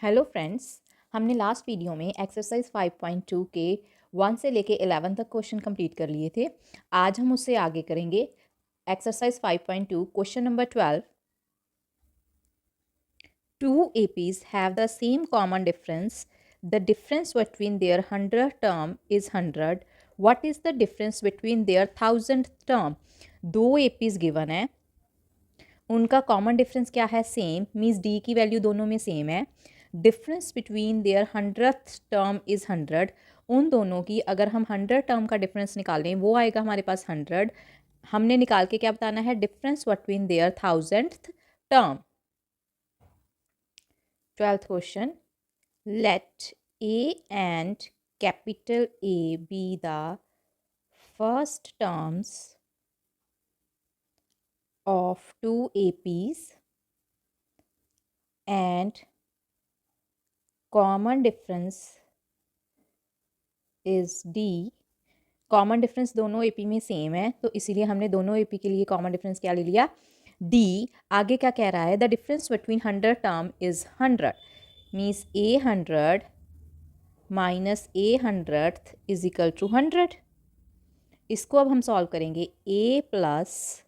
Hello friends, हमने last video में exercise 5.2 के 1 से लेके 11 तक क्वेश्चन कंप्लीट कर लिए थे। आज हम उससे आगे करेंगे। Exercise 5.2 question number 12। Two APs have the same common difference. The difference between their 100th term is 100. What is the difference between their 1000th term? दो APs गिवन है, उनका कॉमन डिफरेंस क्या है? सेम, मीन्स डी की value दोनों में same है। Difference between there 100th term is 100। उन दोनों की अगर हम 100 टर्म का डिफरेंस निकालें वो आएगा हमारे पास 100। हमने निकाल के क्या बताना है? Difference between their 1000th term. 12th question, let a and capital A B the first terms of two APs and common difference is D। Common difference दोनों एपी में सेम है तो इसीलिए हमने दोनों एपी के लिए कॉमन डिफरेंस क्या ले लिया? D। आगे क्या कह रहा है? The difference between 100 term is 100, means A 100 minus A 100th is equal to 100। इसको अब हम सॉल्व करेंगे। A plus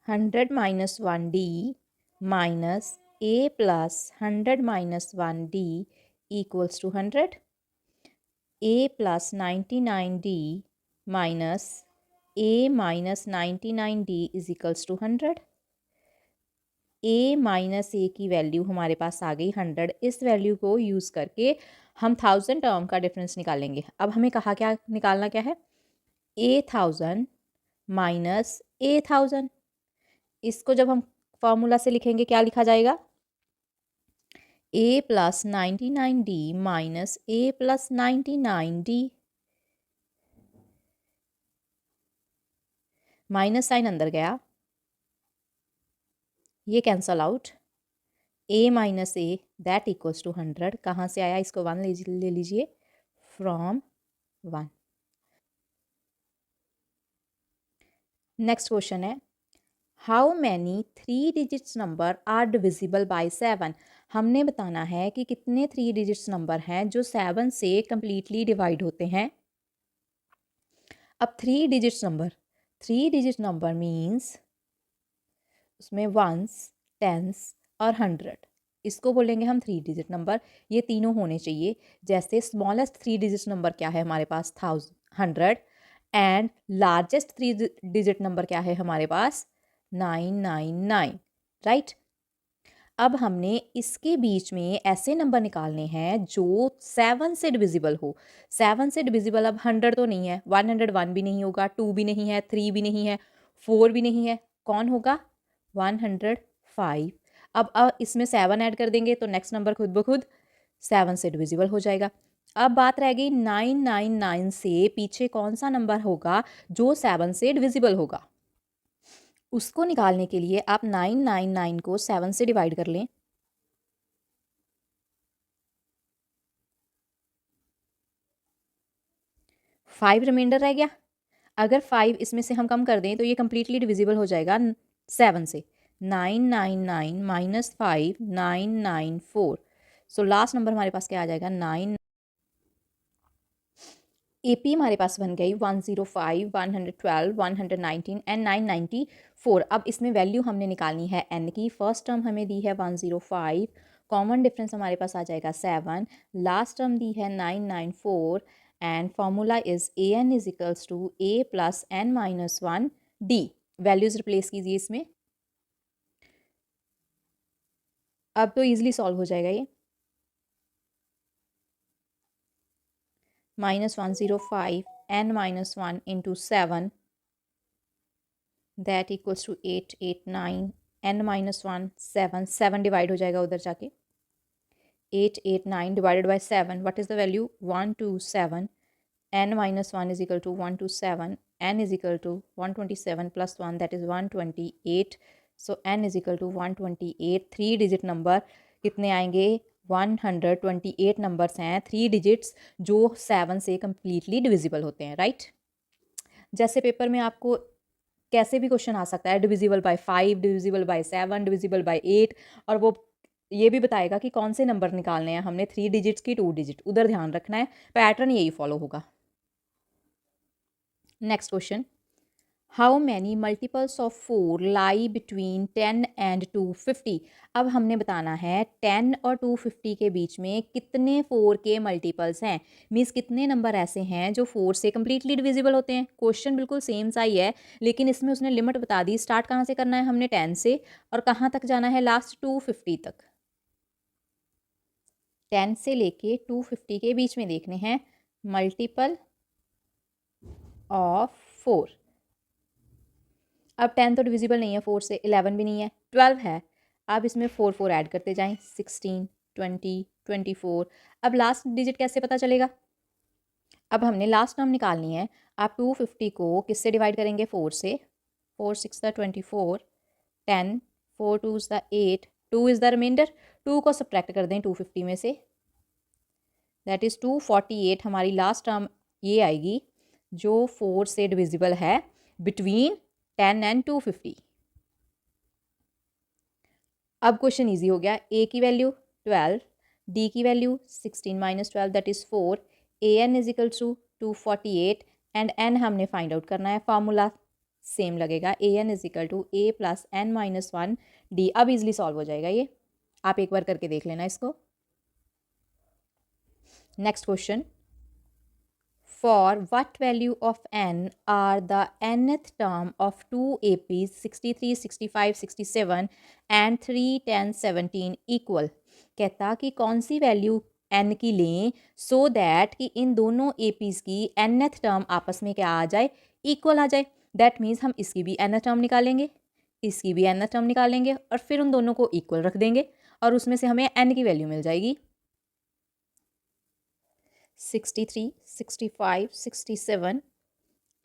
100 minus 1D minus A plus 100 minus 1D equals to 100। A plus 99D minus A minus 99D is equals to 100। A minus A की value हमारे पास आ गई 100। इस value को use करके हम 1000 टर्म का डिफरेंस निकालेंगे। अब हमें कहा क्या निकालना क्या है? ए 1000 माइनस ए 1000। इसको जब हम फॉर्मूला से लिखेंगे क्या लिखा जाएगा? A plus 99D minus A plus 99D। Minus sign अंदर गया, ये cancel out. A minus a that equals to 100। कहाँ से आया? इसको 1 ले लीजिए, फ्रॉम 1। नेक्स्ट क्वेश्चन है, how many 3 digits number are divisible by 7। हमने बताना है कि कितने 3 डिजिट्स नंबर हैं जो 7 से कंप्लीटली डिवाइड होते हैं। अब 3 डिजिट नंबर मीन्स उसमें वंस, टेंस और 100, इसको बोलेंगे हम 3 डिजिट नंबर। ये तीनों होने चाहिए। जैसे स्मॉलेस्ट 3 डिजिट नंबर क्या है हमारे पास? 100। एंड लार्जेस्ट 3 डिजिट नंबर क्या है हमारे पास? 999, राइट। अब हमने इसके बीच में ऐसे नंबर निकालने हैं जो 7 से डिविजिबल हो। 7 से डिविजिबल अब 100 तो नहीं है, 101 भी नहीं होगा, 2 भी नहीं है, 3 भी नहीं है, 4 भी नहीं है। कौन होगा? 105। अब इसमें 7 ऐड कर देंगे तो नेक्स्ट नंबर खुद ब खुद 7 से डिविजिबल हो जाएगा। अब बात रह गई 999 से पीछे कौन सा नंबर होगा जो 7 से डिविजिबल होगा? उसको निकालने के लिए आप 999 को 7 से डिवाइड कर लें। 5 रिमाइंडर रह गया। अगर 5 इसमें से हम कम कर दें तो ये कम्प्लीटली डिविजिबल हो जाएगा 7 से। 999 माइनस 5 994। सो लास्ट नंबर हमारे पास क्या आ जाएगा? 9। एपी हमारे पास बन गई 105, 112, 119 एंड 994। अब इसमें वैल्यू हमने निकालनी है एन की। फर्स्ट टर्म हमें दी है 105, कॉमन डिफरेंस हमारे पास आ जाएगा 7, लास्ट टर्म दी है 994 and formula is a N is equals to A plus N minus 1 डी। वैल्यूज रिप्लेस कीजिए इसमें। अब तो ईजिली सॉल्व हो जाएगा ये। -105 n minus 1 into 7, that equals to 889 n minus 1 7 divide हो जाएगा उधर जाके। 889 divided by 7, what is the value? 127। n minus 1 is equal to 127, n is equal to 127 plus 1, that is 128। so n is equal to 128। 3 digit number कितने आएंगे? 128 numbers हैं 3 digits जो 7 से completely divisible होते हैं, राइट। जैसे पेपर में आपको कैसे भी क्वेश्चन आ सकता है, divisible by 5, divisible by 7, divisible by 8, और वो ये भी बताएगा कि कौन से नंबर निकालने हैं हमने, 3 डिजिट्स की 2 डिजिट, उधर ध्यान रखना है, पैटर्न यही फॉलो होगा। Next question, how many multiples of 4 lie between 10 and 250। अब हमने बताना है 10 और 250 के बीच में कितने 4 के मल्टीपल्स हैं, मीन्स कितने नंबर ऐसे हैं जो 4 से कम्प्लीटली डिविजिबल होते हैं। क्वेश्चन बिल्कुल सेम सा ही है, लेकिन इसमें उसने लिमिट बता दी। स्टार्ट कहाँ से करना है हमने, 10 से, और कहाँ तक जाना है, लास्ट 250 तक। 10 से लेके 250 के बीच में देखने हैं मल्टीपल ऑफ 4। अब 10 तो डिविजिबल नहीं है 4 से, 11 भी नहीं है, 12 है। अब इसमें 4 4 ऐड करते जाएं, 16, 20, 24। अब लास्ट डिजिट कैसे पता चलेगा, अब हमने लास्ट टर्म निकालनी है। आप 250 को किससे डिवाइड करेंगे, 4 से। 4 6 द 24, 10, 4 2 द 8, 2 इज़ द रिमाइंडर, 2 को सब्ट्रैक्ट कर दें 250 में से, दैट इज़ 248। हमारी लास्ट टर्म ये आएगी जो 4 से डिविजिबल है बिटवीन 10 एंड 250। अब क्वेश्चन इजी हो गया। ए की वैल्यू 12, डी की value 16 minus 12 that is 4, A N is equal to 248 and N हमने फाइंड आउट करना है। फार्मूला सेम लगेगा, A N is equal to A plus N minus 1 D. अब इजली सॉल्व हो जाएगा ये, आप एक बार करके देख लेना इसको। Next question, for what value of n are the nth term of two APs 63, 65, 67 and 3, 10, 17 equal। कहता कि कौन सी वैल्यू n की लें सो दैट कि इन दोनों APs की nth टर्म आपस में क्या आ जाए, इक्वल आ जाए। दैट मीन्स हम इसकी भी nth टर्म निकालेंगे, इसकी भी nth टर्म निकालेंगे, और फिर उन दोनों को इक्वल रख देंगे, और उसमें से हमें n की वैल्यू मिल जाएगी। 63, 65, 67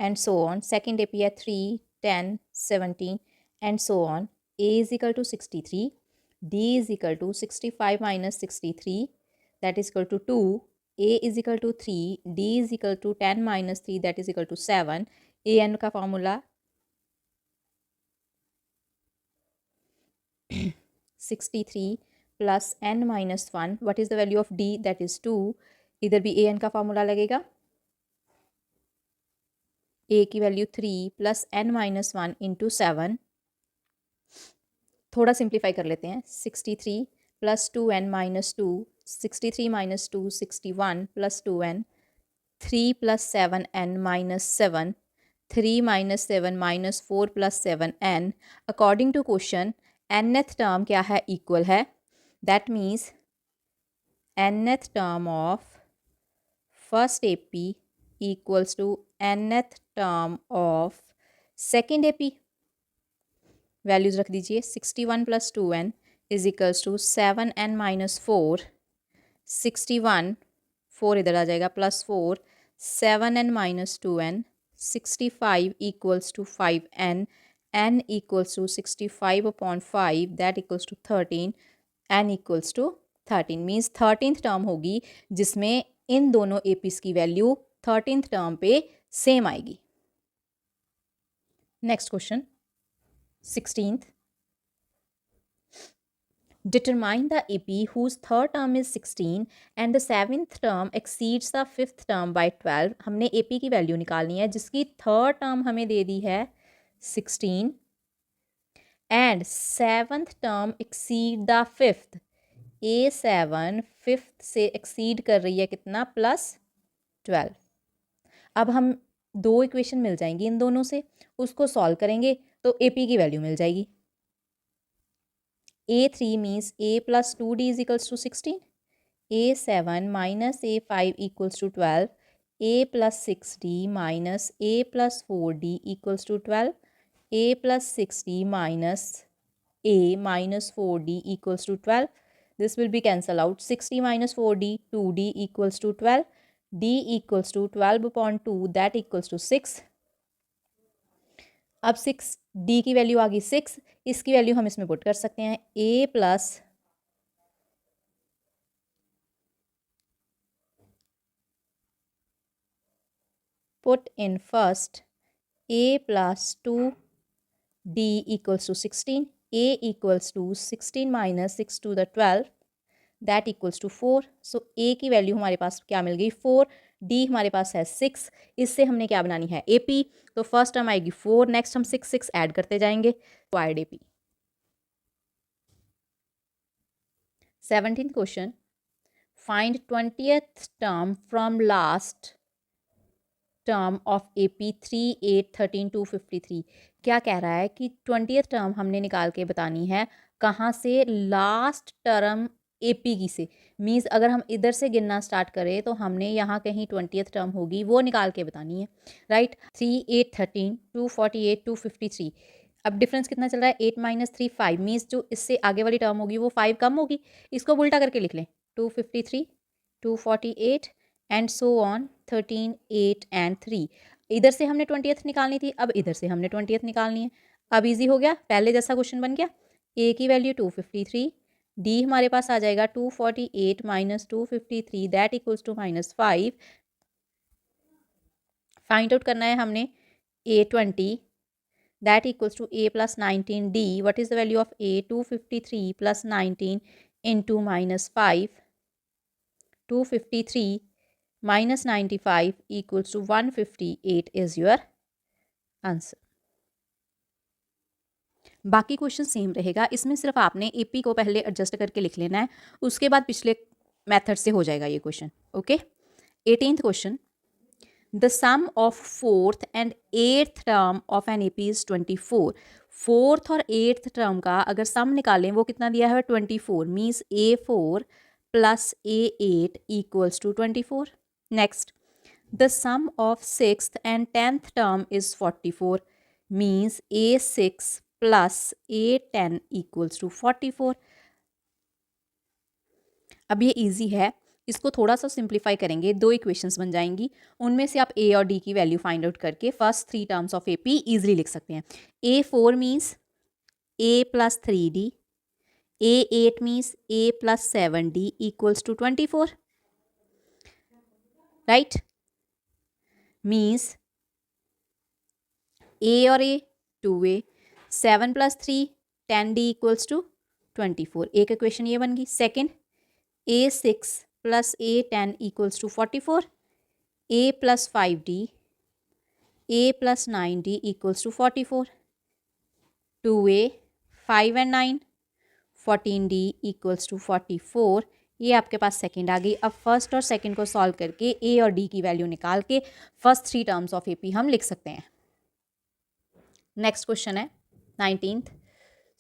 and so on. Second AP है 3, 10, 17 and so on. A is equal to 63, D is equal to 65 minus 63 that is equal to 2, A is equal to 3, D is equal to 10 minus 3 that is equal to 7. A n का formula 63 plus n minus 1. What is the value of D? That is 2. इधर भी a n का formula लगेगा, a की value 3 plus n minus 1 into 7। थोड़ा simplify कर लेते हैं, 63 plus 2n minus 2, 63 minus 2 61 plus 2n, 3 plus 7n minus 7, 3 minus 7 minus 4 plus 7n। According to question nth term क्या है, इक्वल है। That means nth term of first AP equals to nth term of second AP। वैल्यूज रख दीजिए, 61 plus 2n is equals to 7n minus 4, 61 4 इधर आ जाएगा plus 4, 7n minus 2n, 65 equals to 5n, n equals to 65 upon 5 that equals to 13, n equals to 13 means 13th term होगी जिसमें इन दोनों एपीज की वैल्यू 13th टर्म पे सेम आएगी। Next question 16th, determine the AP whose third term is 16 and the 7th term exceeds the 5th term by 12। हमने AP की वैल्यू निकालनी है जिसकी थर्ड टर्म हमें दे दी है 16 and 7th term exceed the 5th। A7 5th से exceed कर रही है कितना, प्लस 12। अब हम दो इक्वेशन मिल जाएंगी इन दोनों से, उसको सॉल्व करेंगे तो AP की वैल्यू मिल जाएगी। A3 means A plus 2D is equals to 16, A7 minus A5 equals to 12, A plus 6D minus A plus 4D equals to 12, A plus 6D minus A minus 4D equals to 12. This will be cancel out. 60 minus 4D, 2D equals to 12. D equals to 12 upon 2 that equals to 6. अब 6 D की value आ गई 6, इसकी value हम इसमें put कर सकते हैं। A plus put in first A plus 2 D equals to 16, A equals to 16 minus 6 to the 12, that equals to 4. So a की वैल्यू हमारे पास क्या मिल गई 4, डी हमारे पास है 6. इससे हमने क्या बनानी है ए पी. तो फर्स्ट टर्म आएगी 4, नेक्स्ट हम 6 ऐड करते जाएंगे. Required A P. 17th question, find 20th term from last term of A P 3, 8, 13, 253. क्या कह रहा है कि 20th टर्म हमने निकाल के बतानी है कहाँ से, लास्ट टर्म ए पी की से. मीन्स अगर हम इधर से गिनना स्टार्ट करें तो हमने यहाँ कहीं 20th टर्म होगी वो निकाल के बतानी है. राइट. 3, 8, 13, 248, 253. अब डिफरेंस कितना चल रहा है 8 माइनस 3 5. मीन्स जो इससे आगे वाली टर्म होगी वो 5 कम होगी. इसको उल्टा करके लिख लें 253, 248 एंड सो ऑन 13, 8 एंड 3. इधर से हमने 20th निकालनी थी, अब इधर से हमने 20th निकालनी है. अब इजी हो गया, पहले जैसा क्वेश्चन बन गया. ए की वैल्यू 253, डी हमारे पास आ जाएगा 248 minus 253 that equals to -5. Find out करना है हमने A20 that equals to A plus 19. D what is the value of A, 253 प्लस 19 into -5. 253 minus 95 equals to 158 is your answer. बाकी क्वेश्चन सेम रहेगा, इसमें सिर्फ आपने एपी को पहले एडजस्ट करके लिख लेना है, उसके बाद पिछले मेथड से हो जाएगा ये question. Okay. 18th question, the sum of 4th and 8th term of an AP is 24. 4th और 8th टर्म का अगर सम निकालें वो कितना दिया है 24. Means A4 plus A8 equals to 24. Next, the sum of 6th and 10th term is 44. Means A6 plus A10 equals to 44. अब ये इजी है, इसको थोड़ा सा सिंप्लीफाई करेंगे, दो इक्वेशंस बन जाएंगी. उनमें से आप ए और डी की वैल्यू फाइंड आउट करके first 3 terms of AP easily लिख सकते हैं. A4 means A plus 3D, A8 means A plus 7D equals to 24. Right. Means A और A 2A, 7 plus 3 10D equals to 24. एक equation ये बन गई. Second, A6 plus A10 equals to 44. A plus 5D, A plus 9D equals to 44. 2A 5 and 9 14D equals to 44. ये आपके पास second आ गई. अब first और सेकंड को सॉल्व करके ए और डी की वैल्यू निकाल के फर्स्ट 3 टर्म्स ऑफ एपी हम लिख सकते हैं. नेक्स्ट क्वेश्चन है 19th.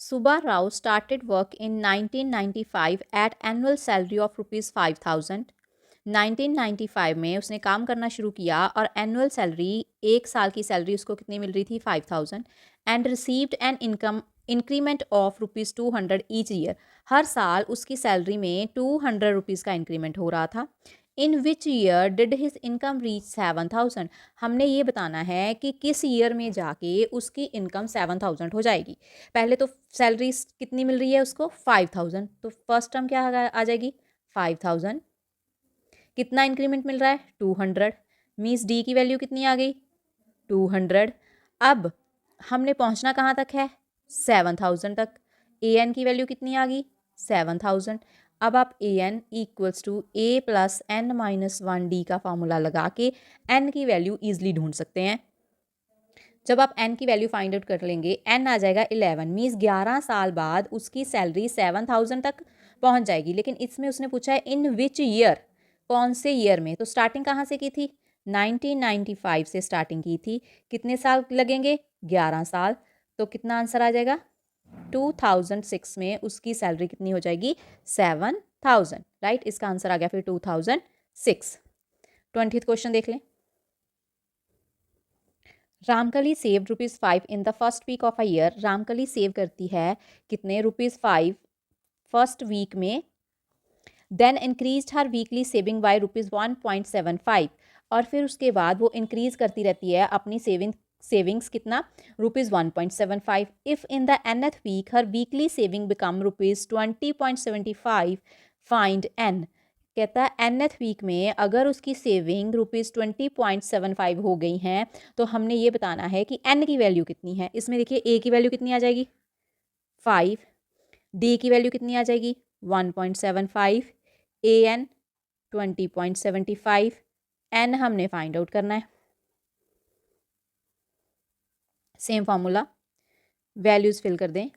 Subba Rao started work in 1995 at annual salary of ₹5,000. 1995 में उसने काम करना शुरू किया और एनुअल सैलरी, एक साल की सैलरी उसको कितनी मिल रही थी 5,000. And received an income increment of ₹200 each year. हर साल उसकी सैलरी में 200 रुपीज़ का इंक्रीमेंट हो रहा था. In which year did his income reach 7,000. हमने ये बताना है कि किस ईयर में जाके उसकी इनकम 7,000 हो जाएगी. पहले तो सैलरी कितनी मिल रही है उसको 5,000, तो फर्स्ट टर्म क्या आ जाएगी 5,000. कितना इंक्रीमेंट मिल रहा है 200. मीन्स डी की वैल्यू कितनी आ गई 200. अब हमने पहुंचना कहाँ तक है 7,000 तक. ए एन की वैल्यू कितनी आ गई 7,000. अब आप A N equals to A plus N minus 1D का फॉर्मूला लगा के एन की वैल्यू ईजिली ढूंढ सकते हैं. जब आप एन की वैल्यू फाइंड आउट कर लेंगे एन आ जाएगा 11. मीन्स 11 साल बाद उसकी सैलरी 7,000 तक पहुंच जाएगी. लेकिन इसमें उसने पूछा है इन विच ईयर, कौन से ईयर में. तो स्टार्टिंग कहाँ से की थी 1995 से स्टार्टिंग की थी. कितने साल लगेंगे 11 साल. तो कितना आंसर आ जाएगा 2006 में उसकी सैलरी कितनी हो जाएगी 7,000. राइट. इसका आंसर आ गया फिर 2006. 20th क्वेश्चन देख लें. Ramkali saved ₹5 in the first week of a year. Ramkali save करती है कितने ₹5 फर्स्ट वीक में. Then increase her weekly saving by ₹1.75. और फिर उसके बाद वो इंक्रीज करती रहती है अपनी सेविंग्स कितना ₹1.75. If in the nth week her weekly saving become ₹20.75. Find n. कहता है nth वीक में अगर उसकी सेविंग ₹20.75 हो गई हैं तो हमने ये बताना है कि n की वैल्यू कितनी है। इसमें देखिए a की वैल्यू कितनी आ जाएगी 5, d की वैल्यू कितनी आ जाएगी 1.75, an 20.75, n हमने फाइंड आउट करना है। सेम फार्मूला, वैल्यूज़ फिल कर दें।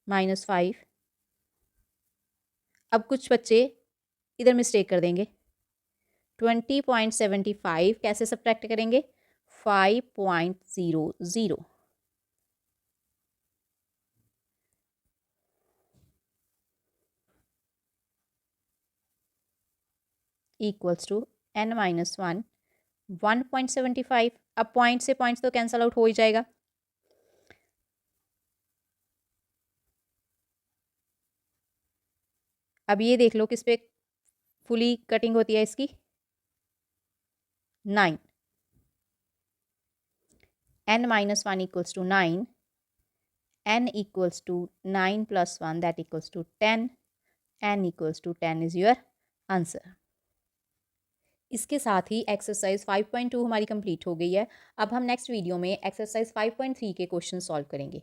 -5। अब कुछ बच्चे इधर मिस्टेक कर देंगे। 20.75 कैसे सब्ट्रैक्ट करेंगे 5.00 इक्वल्स टू n-1 1.75। अब पॉइंट से पॉइंट्स तो कैंसल आउट हो ही जाएगा। अब ये देख लो किस पे फुली कटिंग होती है इसकी 9, n-1 equals to 9, n equals to 9 plus 1 that equals to 10, n equals to 10 is your answer। इसके साथ ही एक्सरसाइज 5.2 हमारी कंप्लीट हो गई है। अब हम नेक्स्ट वीडियो में एक्सरसाइज 5.3 के क्वेश्चन सॉल्व करेंगे।